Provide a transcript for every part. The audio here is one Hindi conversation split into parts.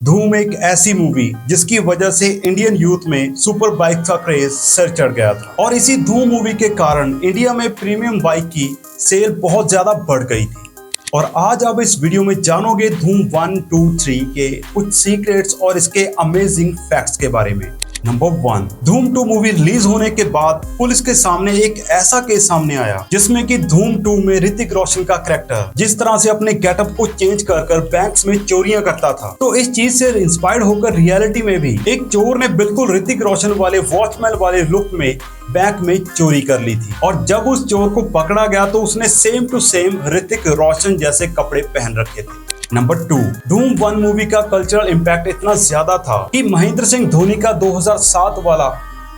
धूम एक ऐसी मूवी जिसकी वजह से इंडियन यूथ में सुपर बाइक का क्रेज सर चढ़ गया था और इसी धूम मूवी के कारण इंडिया में प्रीमियम बाइक की सेल बहुत ज्यादा बढ़ गई थी। और आज आप इस वीडियो में जानोगे धूम 1, 2, 3 के कुछ सीक्रेट्स और इसके अमेजिंग फैक्ट्स के बारे में। नंबर 1, धूम 2 मूवी रिलीज होने के बाद पुलिस के सामने एक ऐसा केस सामने आया जिसमें कि धूम 2 में ऋतिक रोशन का कैरेक्टर जिस तरह से अपने गेटअप को चेंज कर बैंक्स में चोरियां करता था, तो इस चीज से इंस्पायर्ड होकर रियलिटी में भी एक चोर ने बिल्कुल ऋतिक रोशन वाले वॉचमैन वाले लुक में बैंक में चोरी कर ली थी। और जब उस चोर को पकड़ा गया तो उसने same to same Hrithik Roshan जैसे कपड़े पहन रखे थे। नंबर 2, धूम 1 मूवी का कल्चरल इम्पैक्ट इतना ज्यादा था कि महेंद्र सिंह धोनी का 2007 वाला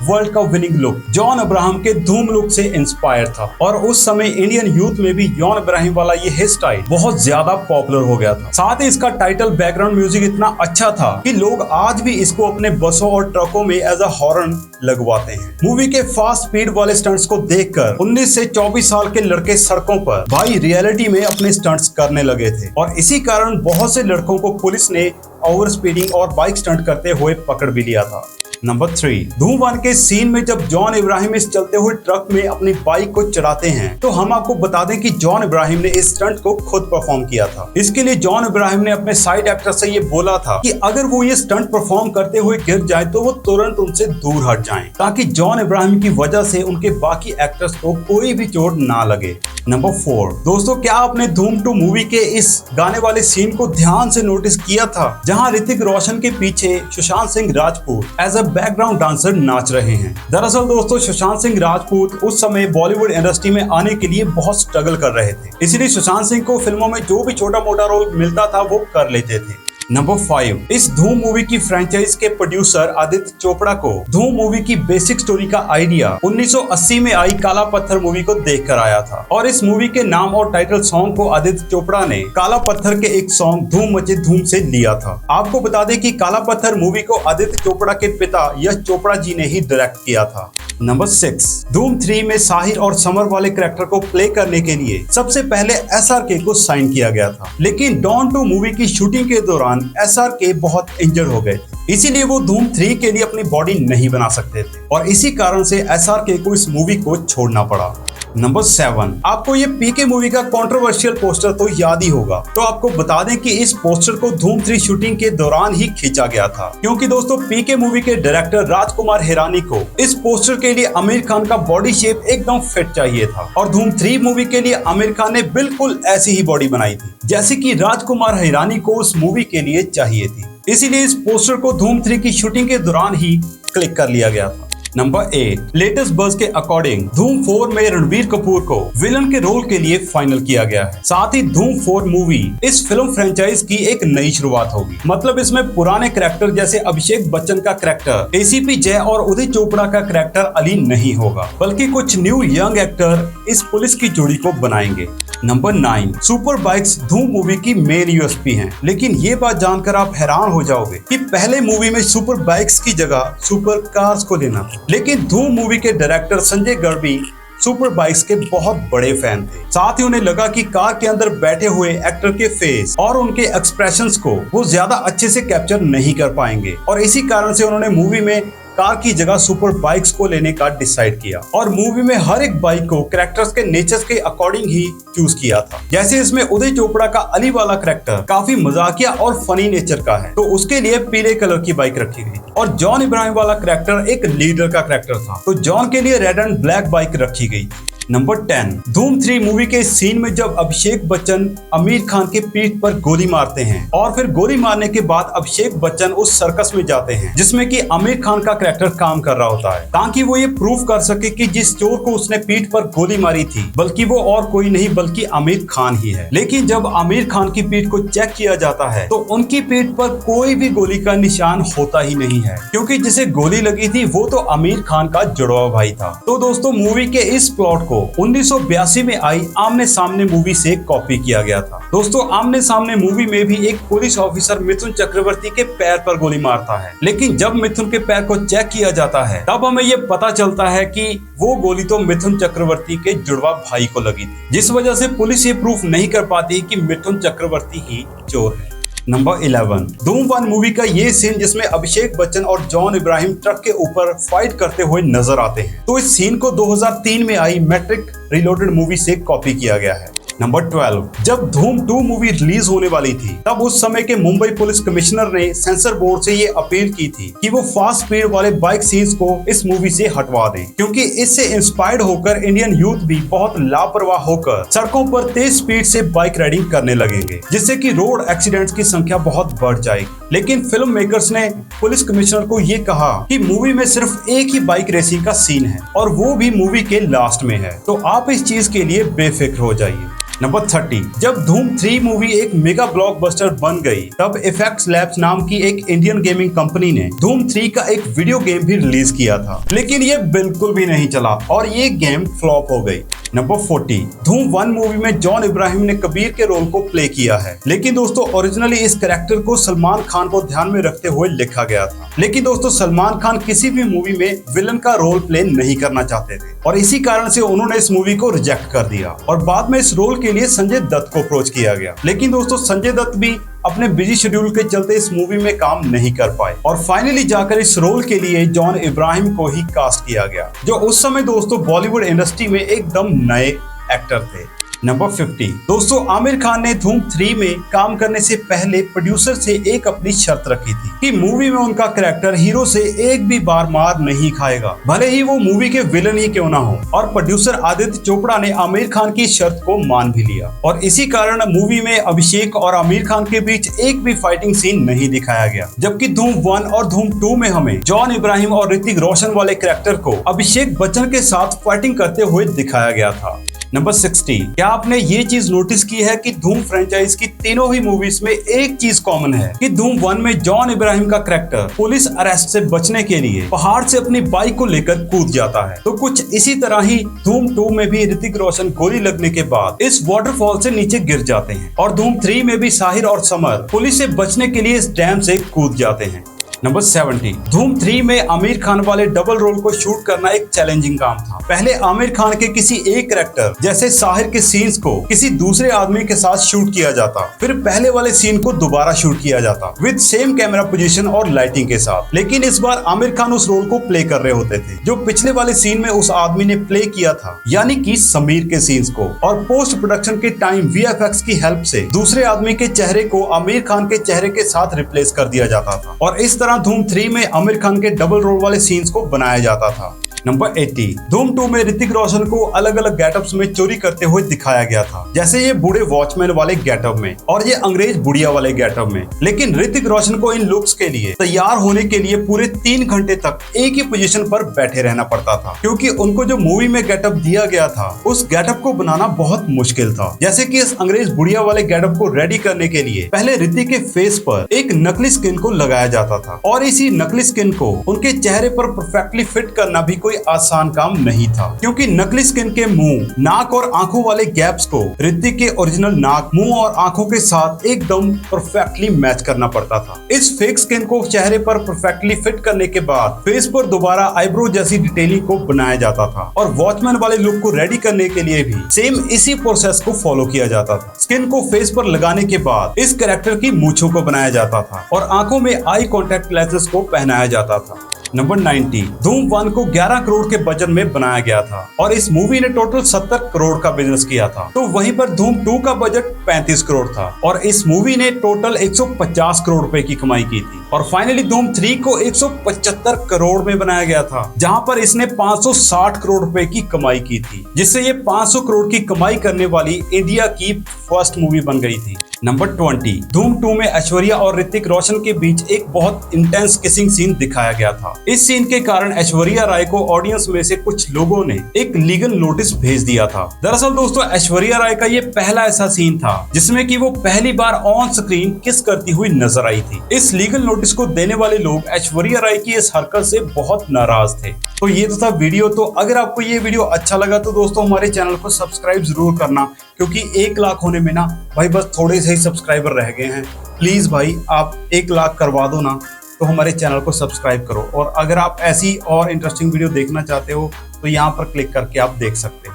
world cup winning look John Abraham के धूम लुक से इंस्पायर था और उस समय इंडियन यूथ में भी जॉन अब्राहम वाला ये हेयर स्टाइल बहुत ज्यादा पॉपुलर हो गया था। साथ ही इसका टाइटल बैकग्राउंड म्यूजिक इतना अच्छा था कि लोग आज भी इसको अपने बसों और ट्रकों में एज अ हॉर्न लगवाते हैं। मूवी के फास्ट स्पीड वाले स्टंट्स को देखकर 19 से 24 साल के लड़के सड़कों पर भाई रियलिटी में अपने स्टंट्स करने लगे थे और इसी कारण बहुत से लड़कों को पुलिस ने ओवर स्पीडिंग और बाइक स्टंट करते हुए पकड़ भी लिया था। नंबर 3, धूम 1 के सीन में जब जॉन इब्राहिम इस चलते हुए ट्रक में अपनी बाइक को चढ़ाते हैं तो हम आपको बता दें कि जॉन इब्राहिम ने इस स्टंट को खुद परफॉर्म किया था। इसके लिए जॉन इब्राहिम ने अपने साइड एक्टर से ये बोला था कि अगर वो ये स्टंट परफॉर्म करते हुए गिर जाए तो वो तुरंत उनसे दूर हट जाएं, ताकि जॉन इब्राहिम की वजह से उनके बाकी एक्टर्स को कोई भी चोट ना लगे। नंबर 4, दोस्तों क्या आपने धूम 2 मूवी के इस गाने वाले सीन को ध्यान से नोटिस किया था जहां ऋतिक रोशन के पीछे Sushant Singh Rajput as a background dancer नाच रहे हैं। दरअसल दोस्तों सुशांत सिंह राजपूत उस समय बॉलीवुड इंडस्ट्री में आने के लिए बहुत स्ट्रगल कर रहे थे, इसलिए सुशांत सिंह को फिल्मों में जो भी छोटा मोटा रोल मिलता था वो कर लेते थे। नंबर 5, इस धूम मूवी की फ्रेंचाइज के प्रोड्यूसर आदित्य चोपड़ा को धूम मूवी की बेसिक स्टोरी का आइडिया 1980 में आई काला पत्थर मूवी को देखकर आया था और इस मूवी के नाम और टाइटल सॉन्ग को आदित्य चोपड़ा ने काला पत्थर के एक सॉन्ग धूम मचे धूम से लिया था। आपको बता दें कि काला पत्थर मूवी को आदित्य चोपड़ा के पिता यश चोपड़ा जी ने ही डायरेक्ट किया था। नंबर 6, धूम 3 में साहिर और समर वाले कैरेक्टर को प्ले करने के लिए सबसे पहले SRK को साइन किया गया था, लेकिन डॉन 2 मूवी की शूटिंग के दौरान SRK बहुत इंजर्ड हो गए थे, इसीलिए वो धूम 3 के लिए अपनी बॉडी नहीं बना सकते थे और इसी कारण से SRK को इस मूवी को छोड़ना पड़ा। नंबर 7, आपको ये पीके मूवी का कंट्रोवर्शियल पोस्टर तो याद ही होगा, तो आपको बता दें कि इस पोस्टर को धूम 3 शूटिंग के दौरान ही खींचा गया था, क्योंकि दोस्तों पीके मूवी के डायरेक्टर राजकुमार हिरानी को इस पोस्टर के लिए आमिर खान का बॉडी शेप एकदम फिट चाहिए था और धूम 3 मूवी के लिए आमिर खान ने बिल्कुल ऐसी ही बॉडी बनाई थी जैसे कि राजकुमार हिरानी को उस मूवी के लिए चाहिए थी, इसीलिए इस पोस्टर को धूम 3 की शूटिंग के दौरान ही क्लिक कर लिया गया था। नंबर 8, लेटेस्ट बज़ के अकॉर्डिंग धूम 4 में रणबीर कपूर को विलन के रोल के लिए फाइनल किया गया है। साथ ही धूम 4 मूवी इस फिल्म फ्रेंचाइज की एक नई शुरुआत होगी, मतलब इसमें पुराने कैरेक्टर जैसे अभिषेक बच्चन का कैरेक्टर एसीपी जय और उदय चोपड़ा का कैरेक्टर अली नहीं होगा, बल्कि कुछ न्यू यंग एक्टर इस पुलिस की जोड़ी को बनाएंगे। नंबर 9, सुपर बाइक्स धूम मूवी की मेन यूएसपी हैं, लेकिन ये बात जानकर आप हैरान हो जाओगे कि पहले मूवी में सुपर बाइक्स की जगह सुपर कार्स को लेना था, लेकिन धूम मूवी के डायरेक्टर संजय गर्भी सुपर बाइक्स के बहुत बड़े फैन थे। साथ ही उन्हें लगा कि कार के अंदर बैठे हुए एक्टर के फेस और उनके एक्सप्रेशंस को वो ज्यादा अच्छे से कैप्चर नहीं कर पाएंगे और इसी कारण से उन्होंने मूवी में कार की जगह सुपर बाइक्स को लेने का डिसाइड किया और मूवी में हर एक बाइक को कैरेक्टर्स के नेचर्स के अकॉर्डिंग ही चूज किया था। जैसे इसमें उदय चोपड़ा का अली वाला कैरेक्टर काफी मजाकिया और फनी नेचर का है, तो उसके लिए पीले कलर की बाइक रखी गई और जॉन इब्राहिम वाला कैरेक्टर एक लीडर का कैरेक्टर था, तो जॉन के लिए रेड एंड ब्लैक बाइक रखी गई। नंबर 10, धूम 3 मूवी के सीन में जब अभिषेक बच्चन आमिर खान के पीठ पर गोली मारते हैं और फिर गोली मारने के बाद अभिषेक बच्चन उस सर्कस में जाते हैं जिसमें कि आमिर खान का कैरेक्टर काम कर रहा होता है, ताकि वो ये प्रूव कर सके कि जिस चोर को उसने पीठ पर गोली मारी थी बल्कि वो और कोई नहीं बल्कि आमिर खान ही है। लेकिन जब आमिर खान की पीठ को चेक किया जाता है तो उनकी पीठ पर कोई भी गोली का निशान होता ही नहीं है, क्योंकि जिसे गोली लगी थी वो तो आमिर खान का जुड़वा भाई था। तो दोस्तों मूवी के इस प्लॉट को 1982 में आई आमने सामने मूवी से कॉपी किया गया था। दोस्तों आमने सामने मूवी में भी एक पुलिस ऑफिसर मिथुन चक्रवर्ती के पैर पर गोली मारता है, लेकिन जब मिथुन के पैर को चेक किया जाता है तब हमें ये पता चलता है कि वो गोली तो मिथुन चक्रवर्ती के जुड़वा भाई को लगी थी, जिस वजह से पुलिस ये प्रूफ नहीं कर पाती कि मिथुन चक्रवर्ती ही चोर है। नंबर 11 धूम 1 मूवी का ये सीन जिसमें अभिषेक बच्चन और जॉन इब्राहिम ट्रक के ऊपर फाइट करते हुए नजर आते हैं, तो इस सीन को 2003 में आई मैट्रिक रीलोडेड मूवी से कॉपी किया गया है। नंबर 12 जब धूम 2 मूवी रिलीज होने वाली थी तब उस समय के मुंबई पुलिस कमिश्नर ने सेंसर बोर्ड से ये अपील की थी कि वो फास्ट स्पीड वाले बाइक सीन्स को इस मूवी से हटवा दें, क्योंकि इससे इंस्पायर्ड होकर इंडियन यूथ भी बहुत लापरवाह होकर सड़कों पर तेज स्पीड से बाइक राइडिंग करने लगेंगे, जिससे कि रोड एक्सीडेंट्स की संख्या बहुत बढ़ जाएगी। लेकिन फिल्म मेकर्स ने पुलिस कमिश्नर को ये कहा कि मूवी में सिर्फ एक ही बाइक रेसिंग का सीन है और वो भी मूवी के लास्ट में है, तो आप इस चीज के लिए बेफिक्र हो जाइए। नंबर 30 जब धूम 3 मूवी एक मेगा ब्लॉकबस्टर बन गई तब इफेक्ट्स लैब्स नाम की एक इंडियन गेमिंग कंपनी ने धूम 3 का एक वीडियो गेम भी रिलीज किया था, लेकिन ये बिल्कुल भी नहीं चला और ये गेम फ्लॉप हो गई। नंबर 40 धूम 1 मूवी में जॉन इब्राहिम ने कबीर के रोल को प्ले किया है, लेकिन दोस्तों ओरिजिनली इस कैरेक्टर को सलमान खान को ध्यान में रखते हुए लिखा गया था, लेकिन दोस्तों सलमान खान किसी भी मूवी में विलन का रोल प्ले नहीं करना चाहते थे और इसी कारण से उन्होंने इस मूवी को रिजेक्ट कर दिया और बाद में इस रोल के लिए संजय दत्त को अप्रोच किया गया, लेकिन दोस्तों संजय दत्त भी अपने बिजी शेड्यूल के चलते इस मूवी में काम नहीं कर पाए और फाइनली जाकर इस रोल के लिए जॉन इब्राहिम को ही कास्ट किया गया, जो उस समय दोस्तों बॉलीवुड इंडस्ट्री में एकदम नए एक्टर थे। नंबर 50 दोस्तों आमिर खान ने धूम 3 में काम करने से पहले प्रोड्यूसर से एक अपनी शर्त रखी थी कि मूवी में उनका कैरेक्टर हीरो से एक भी बार मार नहीं खाएगा, भले ही वो मूवी के विलन ही क्यों ना हो, और प्रोड्यूसर आदित्य चोपड़ा ने आमिर खान की शर्त को मान भी लिया और इसी कारण मूवी में अभिषेक और आमिर खान के बीच एक भी फाइटिंग सीन नहीं दिखाया गया, जबकि धूम 1 और धूम 2 में हमें जॉन इब्राहिम और ऋतिक रोशन वाले कैरेक्टर को अभिषेक बच्चन के साथ फाइटिंग करते हुए दिखाया गया था। नंबर 60 क्या आपने ये चीज नोटिस की है कि धूम फ्रेंचाइज की तीनों ही मूवीज में एक चीज कॉमन है कि धूम 1 में जॉन इब्राहिम का कैरेक्टर पुलिस अरेस्ट से बचने के लिए पहाड़ से अपनी बाइक को लेकर कूद जाता है, तो कुछ इसी तरह ही धूम 2 में भी ऋतिक रोशन गोली लगने के बाद इस वाटरफॉल से नीचे गिर जाते हैं और धूम 3 में भी साहिर और समर पुलिस से बचने के लिए इस डैम से कूद जाते हैं। नंबर 70 धूम 3 में आमिर खान वाले डबल रोल को शूट करना एक चैलेंजिंग काम था। पहले आमिर खान के किसी एक कैरेक्टर जैसे साहिर के सीन्स को किसी दूसरे आदमी के साथ शूट किया जाता, फिर पहले वाले सीन को दोबारा शूट किया जाता विद सेम कैमरा पोजीशन और लाइटिंग के साथ, लेकिन इस बार आमिर खान उस रोल को प्ले कर रहे होते थे जो पिछले वाले सीन में उस आदमी ने प्ले किया था, यानी कि समीर के सीन्स को, और पोस्ट प्रोडक्शन के टाइम वीएफएक्स की हेल्प से दूसरे आदमी के चेहरे को आमिर खान के चेहरे के साथ रिप्लेस कर दिया जाता था और इस तरह धूम 3 में आमिर खान के डबल रोल वाले सीन्स को बनाया जाता था। नंबर 80 धूम 2 में ऋतिक रोशन को अलग अलग गेटअप्स में चोरी करते हुए दिखाया गया था, जैसे ये बूढ़े वॉचमैन वाले गेटअप में और ये अंग्रेज बुढ़िया वाले गेटअप में, लेकिन ऋतिक रोशन को इन लुक्स के लिए तैयार होने के लिए पूरे 3 घंटे तक एक ही पोजीशन पर बैठे रहना पड़ता था, क्योंकि उनको जो मूवी में गेटअप दिया गया था उस गेटअप को बनाना बहुत मुश्किल था। जैसे कि इस अंग्रेज बुढ़िया वाले गेटअप को रेडी करने के लिए पहले ऋतिक के फेस पर एक नकली स्किन को लगाया जाता था और इसी नकली स्किन को उनके चेहरे पर परफेक्टली फिट करना भी कोई आसान काम नहीं था, क्योंकि नकली स्किन के मुंह, नाक और आंखों वाले गैप्स को ऋतिक के ओरिजिनल नाक, मुंह और आंखों के साथ एकदम परफेक्टली मैच करना पड़ता था। इस फेक स्किन को चेहरे पर परफेक्टली फिट करने के बाद फेस पर दोबारा आईब्रो जैसी डिटेलिंग को बनाया जाता था और वॉचमैन वाले लुक को रेडी करने के लिए भी सेम इसी प्रोसेस को फॉलो किया जाता था। स्किन को फेस पर लगाने के बाद इस कैरेक्टर की मूंछों को बनाया जाता था और आंखों में आई कॉन्टेक्ट लेंसेज को पहनाया जाता था। नंबर 90 धूम 1 को 11 करोड़ के बजट में बनाया गया था और इस मूवी ने टोटल 70 करोड़ का बिजनेस किया था, तो वहीं पर धूम 2 का बजट 35 करोड़ था और इस मूवी ने टोटल 150 करोड़ रुपए की कमाई की थी। और फाइनली धूम 3 को 175 करोड़ में बनाया गया था, जहां पर इसने 560 करोड़ रुपए की कमाई की थी, जिससे ये 500 करोड़ की कमाई करने वाली इंडिया की फर्स्ट मूवी बन गई थी। नंबर 20 धूम 2 में ऐश्वर्या और ऋतिक रोशन के बीच एक बहुत इंटेंस किसिंग सीन दिखाया गया था। इस सीन के कारण ऐश्वर्या राय को ऑडियंस में से कुछ लोगों ने एक लीगल नोटिस भेज दिया था। दरअसल दोस्तों ऐश्वर्या राय का ये पहला ऐसा सीन था जिसमें कि वो पहली बार ऑन स्क्रीन किस करती हुई नजर आई थी। इस लीगल नोटिस को देने वाले लोग ऐश्वर्या राय की इस हरकत से बहुत नाराज थे। तो ये तो था वीडियो। तो अगर आपको ये वीडियो अच्छा लगा तो दोस्तों हमारे चैनल को सब्सक्राइब जरूर करना, क्योंकि 1 लाख होने में ना भाई बस थोड़े से ही सब्सक्राइबर रह गए हैं। प्लीज भाई आप 1 लाख करवा दो ना, तो हमारे चैनल को सब्सक्राइब करो। और अगर आप ऐसी और इंटरेस्टिंग वीडियो देखना चाहते हो तो यहाँ पर क्लिक करके आप देख सकते हो।